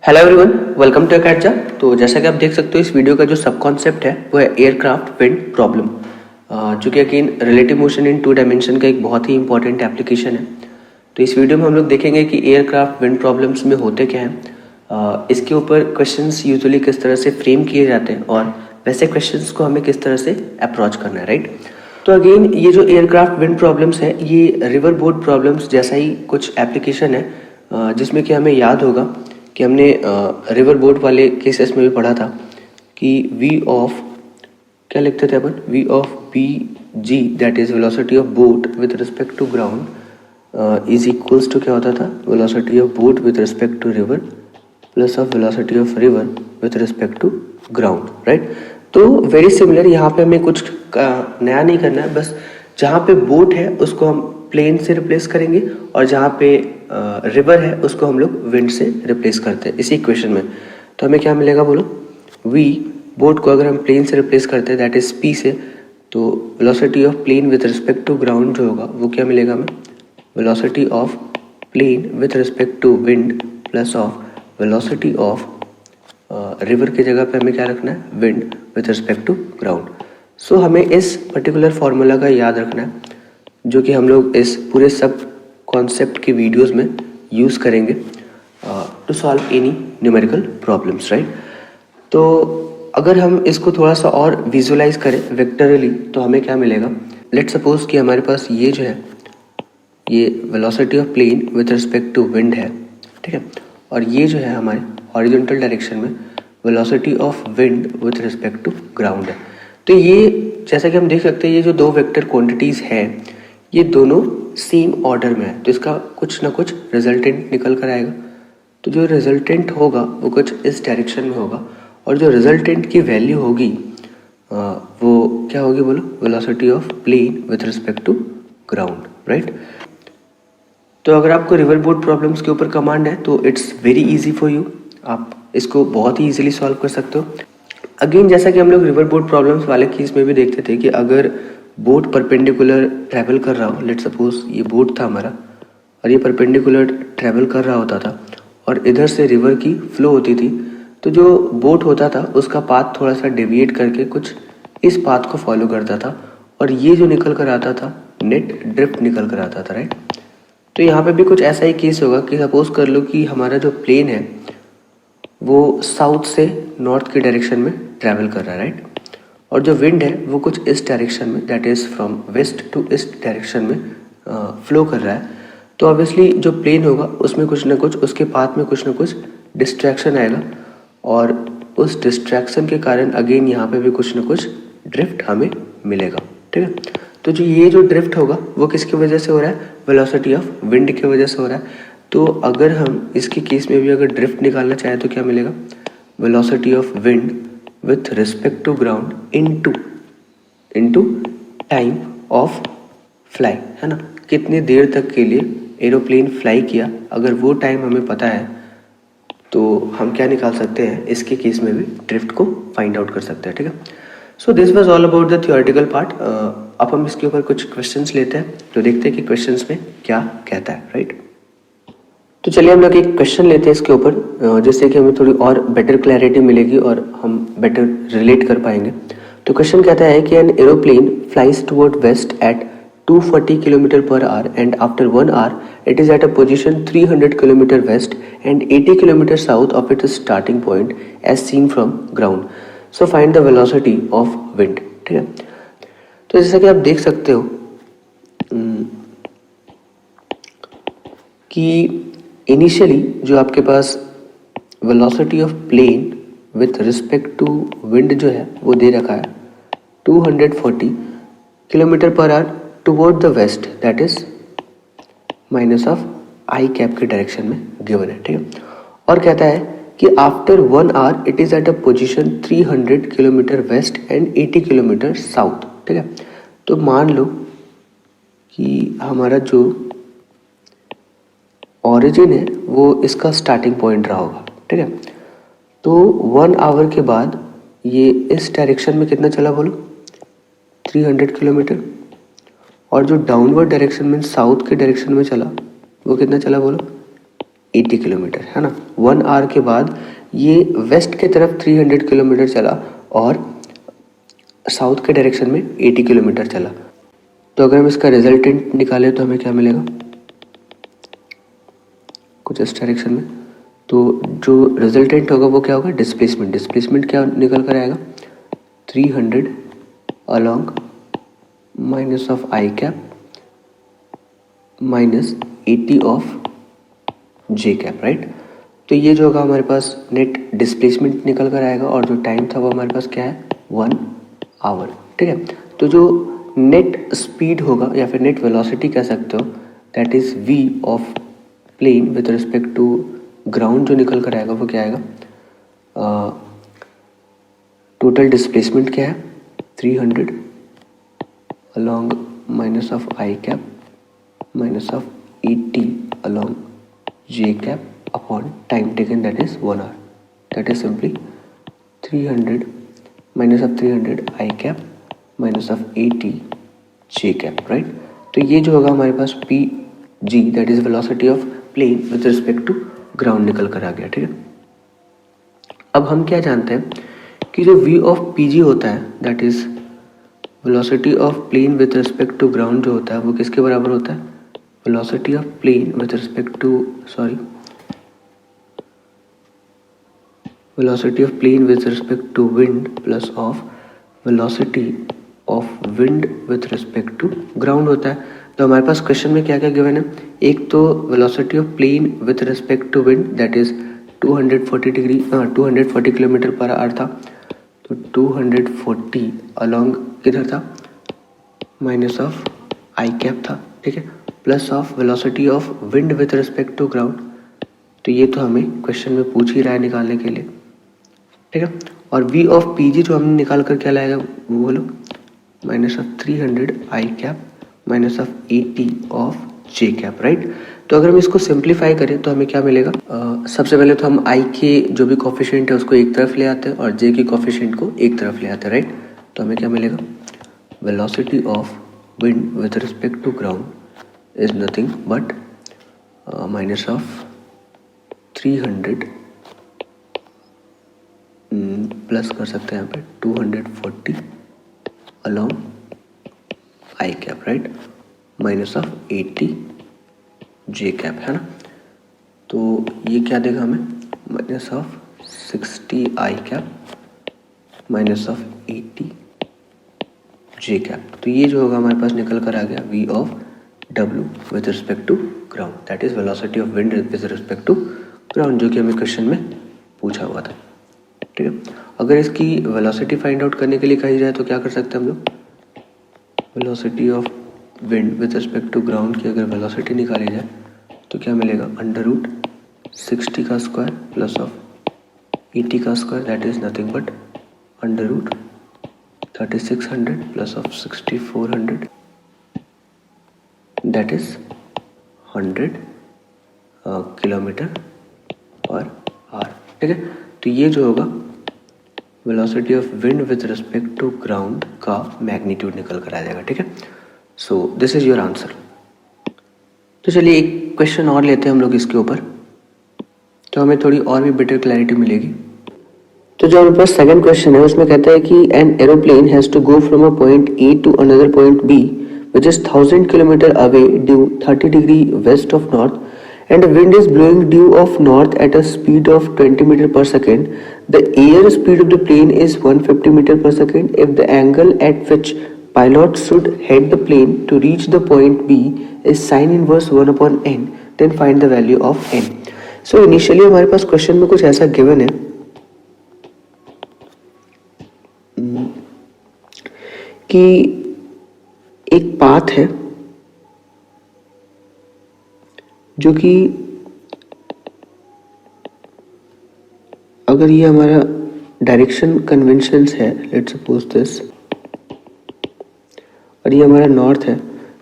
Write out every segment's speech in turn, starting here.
Hello everyone, welcome to अकेडजा। तो जैसा कि आप देख सकते हो इस वीडियो का जो सब कॉन्सेप्ट है वो है एयरक्राफ्ट विंड प्रॉब्लम, जो कि again relative motion in two dimension का एक बहुत ही इंपॉर्टेंट एप्लीकेशन है। तो इस वीडियो में हम लोग देखेंगे कि एयरक्राफ्ट विंड प्रॉब्लम्स में होते क्या हैं, इसके ऊपर क्वेश्चंस यूजुअली किस तरह से फ्रेम किए जाते हैं और वैसे क्वेश्चंस को हमें किस तरह से अप्रोच करना है, राइट। तो अगेन ये जो एयरक्राफ्ट विंड प्रॉब्लम्स है ये रिवर बोर्ड प्रॉब्लम्स जैसा ही कुछ एप्लीकेशन है, जिसमें कि हमें याद होगा कि हमने रिवर बोट वाले केसेस में भी पढ़ा था कि v ऑफ क्या लिखते थे अपन, v of B G that is velocity of boat with respect to ground is equals to क्या होता था, velocity of boat with respect to river plus of velocity of river with respect to ground, right. तो very similar यहाँ पे हमें कुछ नया नहीं करना है, बस जहाँ पे बोट है उसको हम प्लेन से रिप्लेस करेंगे और जहाँ पे रिवर है उसको हम लोग विंड से रिप्लेस करते हैं इसी इक्वेशन में। तो हमें क्या मिलेगा बोलो, v बोट को अगर हम प्लेन से रिप्लेस करते हैं दैट इज p से, तो velocity of plane with respect to ground जो होगा वो क्या मिलेगा हमें, velocity of plane with respect to wind plus of velocity of river की जगह पे हमें क्या रखना है, wind with respect to ground. So हमें इस पर्टिकुलर फॉर्मूला का याद रखना है जो कि हम लोग इस पूरे सब कॉन्सेप्ट की वीडियोस में यूज़ करेंगे to solve any numerical problems, right. तो अगर हम इसको थोड़ा सा और विजुअलाइज करें वेक्टरली तो हमें क्या मिलेगा, लेट सपोज कि हमारे पास ये जो है ये velocity of plane with respect to wind है, ठीक है, और ये जो है हमारे हॉरिजॉन्टल डायरेक्शन में velocity of wind with respect to ground है। तो ये जैसा कि हम देख सकते हैं ये जो दो वेक्टर क्वांटिटीज़ हैं ये दोनों सेम ऑर्डर में है, तो इसका कुछ ना कुछ रिजल्टेंट निकल कर आएगा। तो जो रिजल्टेंट होगा वो कुछ इस डायरेक्शन में होगा और जो रिजल्टेंट की वैल्यू होगी वो क्या होगी बोलो, velocity of plane with respect to ground, right. तो अगर आपको रिवर बोट प्रॉब्लम्स के ऊपर कमांड है तो it's very easy for you, आप इसको बहुत ही इजीली सॉल्व कर सकते हो। अगेन जैसा कि हम लोग रिवर बोट प्रॉब्लम्स वाले केस में भी देखते थे कि अगर बोट परपेंडिकुलर ट्रैवल कर रहा हो, लेट सपोज ये बोट था हमारा और ये परपेंडिकुलर ट्रैवल कर रहा होता था और इधर से रिवर की फ्लो होती थी, तो जो बोट होता था उसका पाथ थोड़ा सा डेविएट करके कुछ इस पाथ को फॉलो करता था और ये जो निकल कर आता था नेट ड्रिफ्ट निकल कर आता था, राइट। तो यहाँ पे भी कुछ ऐसा ही केस होगा कि सपोज कर लो कि हमारा जो प्लेन है वो साउथ से नॉर्थ की डायरेक्शन में ट्रैवल कर रहा है, राइट, और जो विंड है वो कुछ इस डायरेक्शन में that is from west to east direction में फ्लो कर रहा है। तो ऑब्वियसली जो प्लेन होगा उसमें कुछ ना कुछ उसके पाथ में कुछ ना कुछ डिस्ट्रैक्शन आएगा और उस डिस्ट्रैक्शन के कारण अगेन यहाँ पे भी कुछ ना कुछ ड्रिफ्ट हमें मिलेगा, ठीक है। तो जो ये जो ड्रिफ्ट होगा वो किसकी वजह से हो रहा है, वेलोसिटी ऑफ विंड की वजह से हो रहा है। तो अगर हम इसके केस में भी अगर ड्रिफ्ट निकालना चाहें तो क्या मिलेगा, velocity of wind with respect to ground into time of fly, है ना, कितनी देर तक के लिए एरोप्लेन फ्लाई किया, अगर वो टाइम हमें पता है तो हम क्या निकाल सकते हैं, इसके केस में भी ड्रिफ्ट को फाइंड आउट कर सकते हैं, ठीक है। So this was all about the theoretical part. अब हम इसके ऊपर कुछ क्वेश्चंस लेते हैं तो देखते हैं कि क्वेश्चंस में क्या कहता है, राइट। तो चलिए हम लोग एक क्वेश्चन लेते हैं इसके ऊपर, जिससे कि हमें थोड़ी और बेटर क्लैरिटी मिलेगी और हम बेटर रिलेट कर पाएंगे। तो क्वेश्चन कहता है कि an aeroplane flies toward west at 240 kilometre per hour and after 1 hour it is at a position 300 kilometre west and 80 kilometre south of its starting point as seen from ground. So find the velocity of wind, ठीक है। तो जैसा कि आप देख सकते हो कि इनिशियली जो आपके पास velocity of plane with respect to wind जो है वो दे रखा है 240 kilometre per hour toward the west that is minus of i cap के डायरेक्शन में गिवन है, ठीक है। और कहता है कि after 1 hour it is at a position 300 kilometre west and 80 kilometre south, ठीक है। तो मान लो कि हमारा जो ऑरिजिन है वो इसका स्टार्टिंग पॉइंट रहा होगा, ठीक है। तो 1 आवर के बाद ये इस डायरेक्शन में कितना चला बोलो, 300 किलोमीटर, और जो डाउनवर्ड डायरेक्शन में साउथ के डायरेक्शन में चला वो कितना चला बोलो, 80 किलोमीटर, है ना। 1 आवर के बाद ये वेस्ट के तरफ 300 किलोमीटर चला और साउथ के डायरेक्शन में 80 किलोमीटर चला। तो अगर हम इसका रिजल्टेंट निकालें तो हमें क्या मिलेगा, कुछ इस डायरेक्शन में। तो जो रिजल्टेंट होगा वो क्या होगा, डिस्प्लेसमेंट। डिस्प्लेसमेंट क्या निकल कर आएगा, 300 along minus of i cap minus 80 of J cap, right. तो ये जो होगा हमारे पास नेट डिस्प्लेसमेंट निकल कर आएगा और जो टाइम था वो हमारे पास क्या है, 1 आवर, ठीक है। तो जो नेट स्पीड होगा या फिर नेट वेलोसिटी कह सकते हो, that is v of plane with respect to ground, जो निकल कर आएगा वो क्या आएगा, टोटल डिस्प्लेसमेंट क्या है 300 along minus of i cap minus of 80 along j cap upon time taken, that is 1 hour. That is simply 300 minus of 300 i cap minus of 80 J cap, right. तो ये जो होगा हमारे पास P G, that is velocity of plane with respect to ground निकल कर आ गया, ठीक है। अब हम क्या जानते हैं कि जो v ऑफ पी जी होता है, that is velocity of plane with respect to ground जो होता है वो किसके बराबर होता है, velocity of plane with respect to velocity of plane with respect to wind plus of velocity of wind with respect to ground होता है। तो हमारे पास क्वेश्चन में क्या क्या गिवन है, एक तो velocity of plane with respect to wind that is 240 kilometre per our था, तो 240 अलॉन्ग किधर था, माइनस ऑफ आई कैप था, ठीक है, plus of velocity of wind with respect to ground. तो ये तो हमें क्वेश्चन में पूछ ही रहा है निकालने के लिए, ठीक है। और v ऑफ पी जी जो हमने निकाल कर क्या लाएगा वो बोलो, minus of 300 i cap minus of 80 of J cap, right. तो अगर हम इसको सिंप्लीफाई करें तो हमें क्या मिलेगा, सबसे पहले तो हम i के जो भी कोफिशिएंट है उसको एक तरफ ले आते हैं और j के कोफिशिएंट को एक तरफ ले आते हैं, राइट। तो हमें क्या मिलेगा, velocity of wind with respect to ground is nothing but minus of 300 plus कर सकते हैं यहाँ पे 240 along I cap, right, minus of 80 J cap, है ना। तो ये क्या देगा हमें, minus of 60 I cap minus of 80 J cap. तो ये जो होगा हमारे पास निकल कर आ गया v of w with respect to ground, that is velocity of wind with respect to ground, जो कि हमें क्वेश्चन में पूछा हुआ था, ठीक है। अगर इसकी वेलोसिटी फाइंड आउट करने के लिए कही जाए तो क्या कर सकते हैं हम लोग, velocity of wind with respect to ground की अगर वेलोसिटी निकाली जाए तो क्या मिलेगा, अंडर रूट 60 का स्क्वायर प्लस ऑफ 80 का square, that is nothing but under root 3600 plus of 6400, that is 100 kilometre per hour, ठीक है। तो ये जो होगा velocity of wind with respect to ground का मैग्नीट्यूड निकल कर आ जाएगा, ठीक है। So this is your answer. तो चलिए एक क्वेश्चन और लेते हैं हम लोग इसके ऊपर, तो हमें थोड़ी और भी बेटर क्लैरिटी मिलेगी। तो जो हमारे पास सेकंड क्वेश्चन है उसमें कहता है कि an aeroplane has to go from a point A to another point B which is 1000 kilometre away due 30 degree west of north and the wind is blowing due of north at a speed of 20 meter per second. The air speed of the plane is 150 meter per second. If the angle at which pilot should head the plane to reach the point B is sin inverse 1 upon n, then find the value of n. So initially हमारे पास question में कुछ ऐसा given है कि एक path है जो कि अगर ये हमारा डायरेक्शन कन्वेंशंस है, लेट्स सपोज दिस, और ये हमारा नॉर्थ है,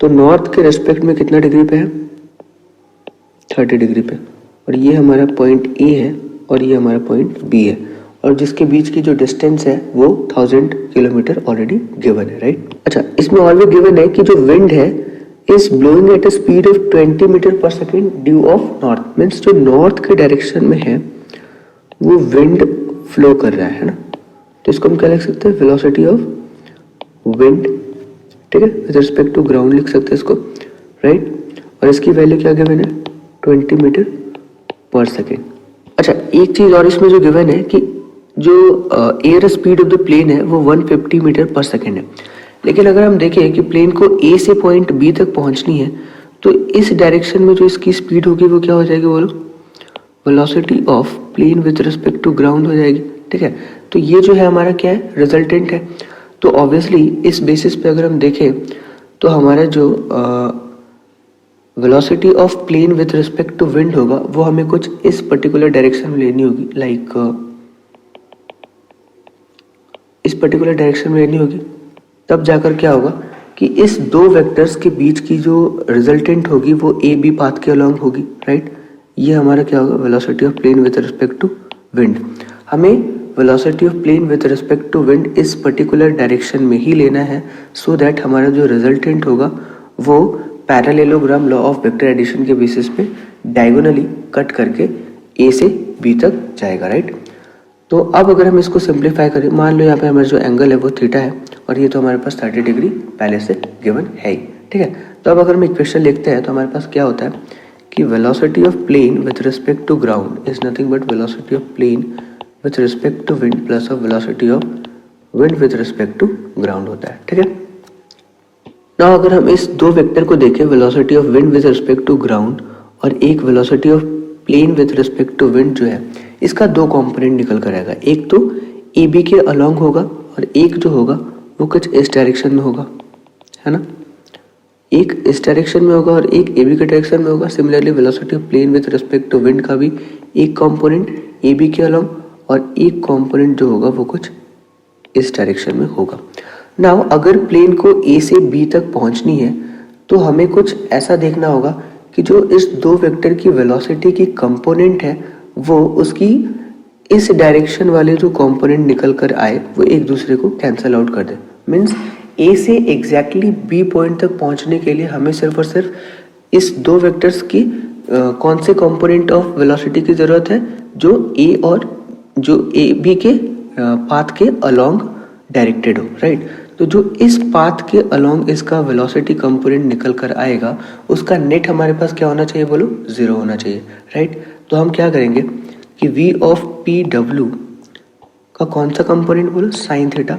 तो नॉर्थ के रेस्पेक्ट में कितना डिग्री पे है, 30 डिग्री पे, और ये हमारा पॉइंट ए है और ये हमारा पॉइंट बी है, और जिसके बीच की जो डिस्टेंस है वो 1000 किलोमीटर ऑलरेडी गिवन है, राइट। अच्छा, इसमें और भी गिवन है कि जो विंड है is blowing at a speed of 20 metre per second due of north. Means जो नॉर्थ के डायरेक्शन में है वो विंड फ्लो कर रहा है ना, तो इसको हम क्या लिख सकते हैं, वेलोसिटी ऑफ विंड, ठीक है, विद रिस्पेक्ट टू ग्राउंड लिख सकते हैं इसको, राइट। और इसकी वैल्यू क्या गिवन है, 20 मीटर पर सेकेंड। अच्छा, एक चीज और इसमें जो गिवन है कि जो air speed of the plane है वो 150 मीटर पर सेकेंड है। लेकिन अगर हम देखें कि प्लेन को ए से पॉइंट बी तक पहुंचनी है तो इस डायरेक्शन में जो इसकी स्पीड होगी वो क्या हो जाएगी बोलो, velocity of plane with respect to ground हो जाएगी, ठीक है। तो ये जो है हमारा क्या है, रिजल्टेंट है। तो ऑब्वियसली इस बेसिस पे अगर हम देखें तो हमारा जो velocity of plane with respect to wind होगा वो हमें कुछ इस पर्टिकुलर डायरेक्शन में लेनी होगी, लाइक इस पर्टिकुलर डायरेक्शन में लेनी होगी। तब जाकर क्या होगा कि इस दो वेक्टर्स के बीच की जो रिजल्टेंट होगी वो ए बी पाथ के अलोंग होगी, राइट। ये हमारा क्या होगा, velocity of plane with respect to wind. हमें velocity of plane with respect to wind इस पर्टिकुलर डायरेक्शन में ही लेना है, सो दैट हमारा जो रिजल्टेंट होगा वो parallelogram law of vector addition के बेसिस पे डायगोनली कट करके ए से बी तक जाएगा, राइट। तो अब अगर हम इसको सिंप्लीफाई करें, मान लो यहाँ पे हमारा जो एंगल है वो थीटा है और ये तो हमारे पास 30 डिग्री पहले से गिवन है ही, ठीक है। तो अब अगर हम इक्वेशन लिखते हैं तो हमारे पास क्या होता है कि velocity of plane with respect to ground is nothing but velocity of plane with respect to wind plus of velocity of wind with respect to ground होता है, ठीक है। ना अगर हम इस दो वेक्टर को देखें, velocity of wind with respect to ground और एक velocity of plane with respect to wind जो है, इसका दो कंपोनेंट निकल कर आएगा। एक तो ए बी के अलोंग होगा और एक जो होगा वो कुछ इस डायरेक्शन में होगा, है ना। एक इस डायरेक्शन में होगा और एक ए बी के डायरेक्शन में होगा। Similarly velocity of plane with respect to wind का भी एक कंपोनेंट ए बी के अलोंग और एक कंपोनेंट जो होगा वो कुछ इस डायरेक्शन में होगा। नाउ अगर प्लेन को ए से बी तक पहुंचनी है तो हमें कुछ ऐसा देखना होगा कि जो इस दो वेक्टर की वेलोसिटी की कंपोनेंट है वो उसकी इस डायरेक्शन वाले जो कंपोनेंट निकल कर आए वो एक दूसरे को कैंसिल आउट कर दे। मीन्स ए से एग्जैक्टली बी पॉइंट तक पहुंचने के लिए हमें सिर्फ और सिर्फ इस दो वेक्टर्स की कौन से कंपोनेंट ऑफ वेलोसिटी की जरूरत है, जो ए और जो ए बी के पाथ के अलोंग डायरेक्टेड हो, राइट। तो जो इस पाथ के अलोंग इसका वेलोसिटी कंपोनेंट निकल कर आएगा उसका नेट हमारे पास क्या होना चाहिए बोलो, 0 होना चाहिए, राइट। तो हम क्या करेंगे कि v ऑफ पी डब्ल्यू का कौन सा कंपोनेंट बोलो, sine theta,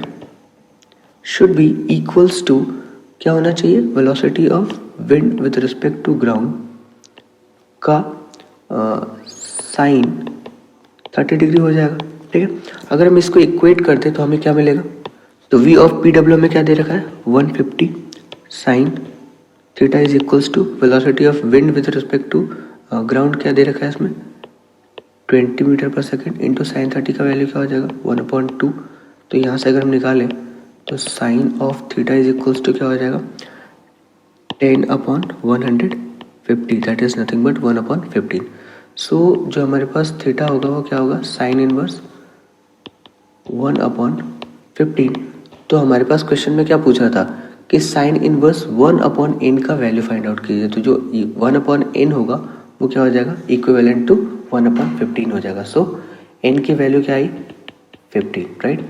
should be equals to क्या होना चाहिए, velocity of wind with respect to ground का साइन 30 डिग्री हो जाएगा, ठीक है। अगर हम इसको इक्वेट करते तो हमें क्या मिलेगा, तो v ऑफ पी डब्ल्यू में क्या दे रखा है, 150 sine theta is equals to velocity of wind with respect to ground क्या दे रखा है इसमें, 20 metre per second into sine 30 का वैल्यू क्या हो जाएगा, 1/2। तो यहाँ से अगर हम निकालें तो sine of theta is equals to क्या हो जाएगा, 10/150, that is nothing but 1/15। So जो हमारे पास थीटा होगा वो क्या होगा, साइन इनवर्स 1/15। तो हमारे पास क्वेश्चन में क्या पूछ रहा था कि साइन इनवर्स 1/n का वैल्यू फाइंड आउट कीजिए। तो जो 1/n होगा वो क्या हो जाएगा, इक्विवेलेंट टू 1/15 हो जाएगा। सो n की वैल्यू क्या आई, 15, राइट।